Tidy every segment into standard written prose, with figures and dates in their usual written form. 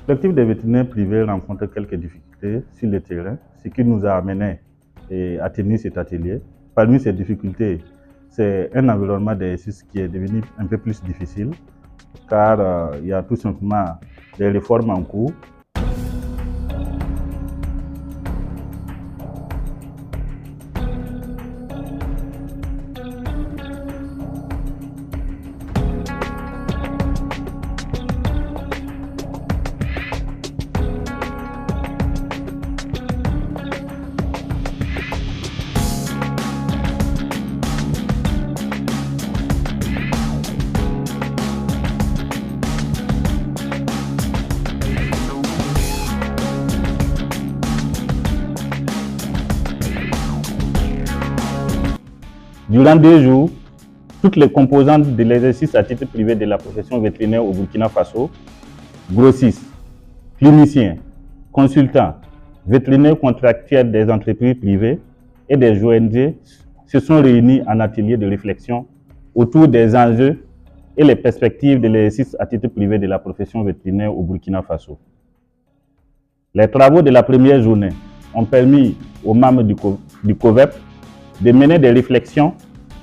Le collectif des vétérinaires privés rencontre quelques difficultés sur le terrain, ce qui nous a amené à tenir cet atelier. Parmi ces difficultés, c'est un environnement d'exercice qui est devenu un peu plus difficile, car il y a tout simplement des réformes en cours. Durant 2 jours, toutes les composantes de l'exercice à titre privé de la profession vétérinaire au Burkina Faso, grossistes, cliniciens, consultants, vétérinaires contractuels des entreprises privées et des ONG se sont réunis en atelier de réflexion autour des enjeux et les perspectives de l'exercice à titre privé de la profession vétérinaire au Burkina Faso. Les travaux de la première journée ont permis aux membres du COVEP de mener des réflexions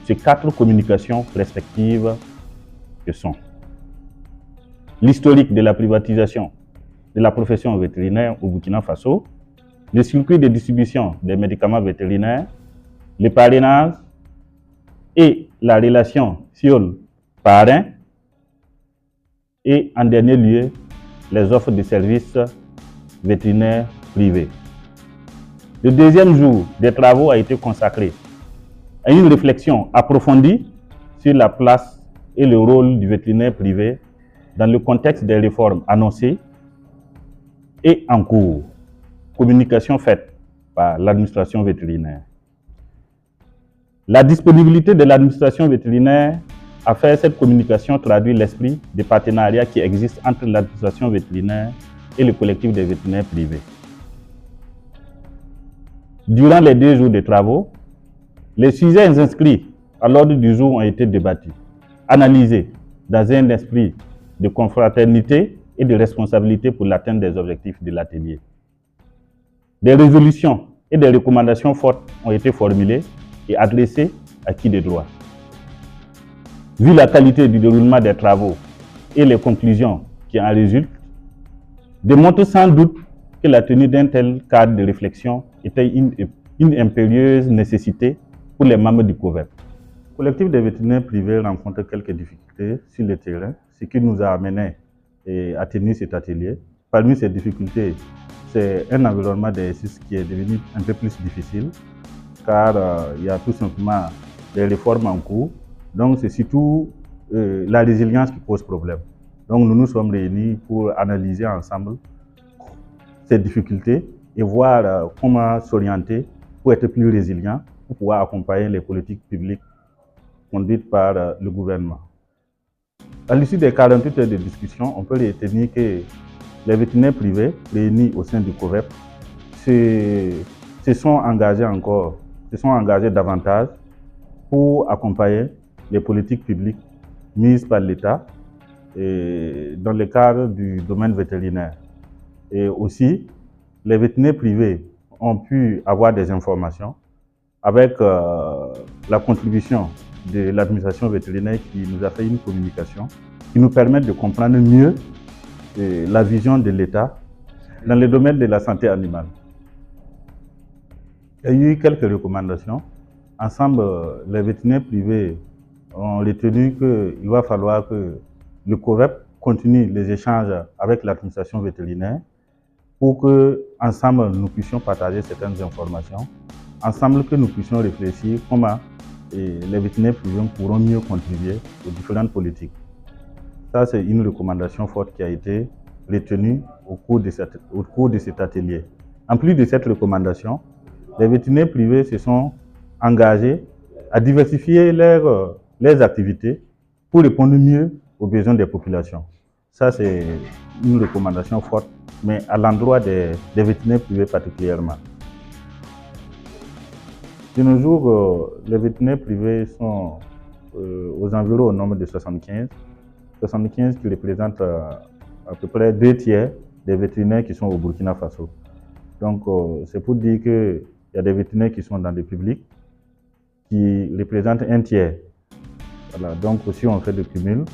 sur 4 communications respectives que sont l'historique de la privatisation de la profession vétérinaire au Burkina Faso, le circuit de distribution des médicaments vétérinaires, le parrainage et la relation fiole-parrain et en dernier lieu, les offres de services vétérinaires privés. Le deuxième jour des travaux a été consacré à une réflexion approfondie sur la place et le rôle du vétérinaire privé dans le contexte des réformes annoncées et en cours. Communication faite par l'administration vétérinaire. La disponibilité de l'administration vétérinaire à faire cette communication traduit l'esprit des partenariats qui existent entre l'administration vétérinaire et le collectif des vétérinaires privés. Durant les 2 jours de travaux, les sujets inscrits à l'ordre du jour ont été débattus, analysés dans un esprit de confraternité et de responsabilité pour l'atteinte des objectifs de l'atelier. Des résolutions et des recommandations fortes ont été formulées et adressées à qui de droit. Vu la qualité du déroulement des travaux et les conclusions qui en résultent, démontrent sans doute que la tenue d'un tel cadre de réflexion était une impérieuse nécessité pour les membres du COVEP. Le collectif des vétérinaires privés rencontre quelques difficultés sur le terrain, ce qui nous a amené à tenir cet atelier. Parmi ces difficultés, c'est un environnement d'exercice qui est devenu un peu plus difficile, car il y a tout simplement des réformes en cours. Donc c'est surtout la résilience qui pose problème. Donc nous nous sommes réunis pour analyser ensemble ces difficultés et voir comment s'orienter pour être plus résilient, pour pouvoir accompagner les politiques publiques conduites par le gouvernement. À l'issue des 48 heures de discussion, on peut retenir que les vétérinaires privés réunis au sein du COVEP se sont engagés davantage pour accompagner les politiques publiques mises par l'État dans le cadre du domaine vétérinaire. Et aussi, les vétérinaires privés ont pu avoir des informations avec la contribution de l'administration vétérinaire qui nous a fait une communication qui nous permet de comprendre mieux la vision de l'État dans le domaine de la santé animale. Il y a eu quelques recommandations. Ensemble, les vétérinaires privés ont retenu qu'il va falloir que le COVEP continue les échanges avec l'administration vétérinaire pour que, ensemble, nous puissions partager certaines informations, ensemble que nous puissions réfléchir comment les vétérinaires privés pourront mieux contribuer aux différentes politiques. Ça, c'est une recommandation forte qui a été retenue au cours de cet atelier. En plus de cette recommandation, les vétérinaires privés se sont engagés à diversifier leurs activités pour répondre mieux aux besoins des populations. Ça, c'est une recommandation forte, mais à l'endroit des vétérinaires privés particulièrement. De nos jours, les vétérinaires privés sont aux environs au nombre de 75 qui représentent à peu près 2 tiers des vétérinaires qui sont au Burkina Faso. Donc, c'est pour dire qu'il y a des vétérinaires qui sont dans le public, qui représentent un tiers. Voilà. Donc, si on fait le cumul,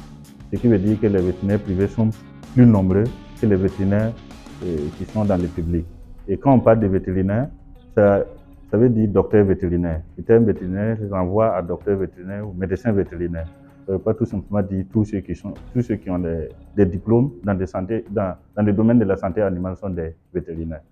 ce qui veut dire que les vétérinaires privés sont plus nombreux que les vétérinaires qui sont dans le public. Et quand on parle de vétérinaires, ça veut dire docteur vétérinaire. Le terme vétérinaire renvoie à docteur vétérinaire ou médecin vétérinaire. Ça ne veut pas tout simplement dire tous ceux qui ont des diplômes dans le domaine de la santé animale sont des vétérinaires.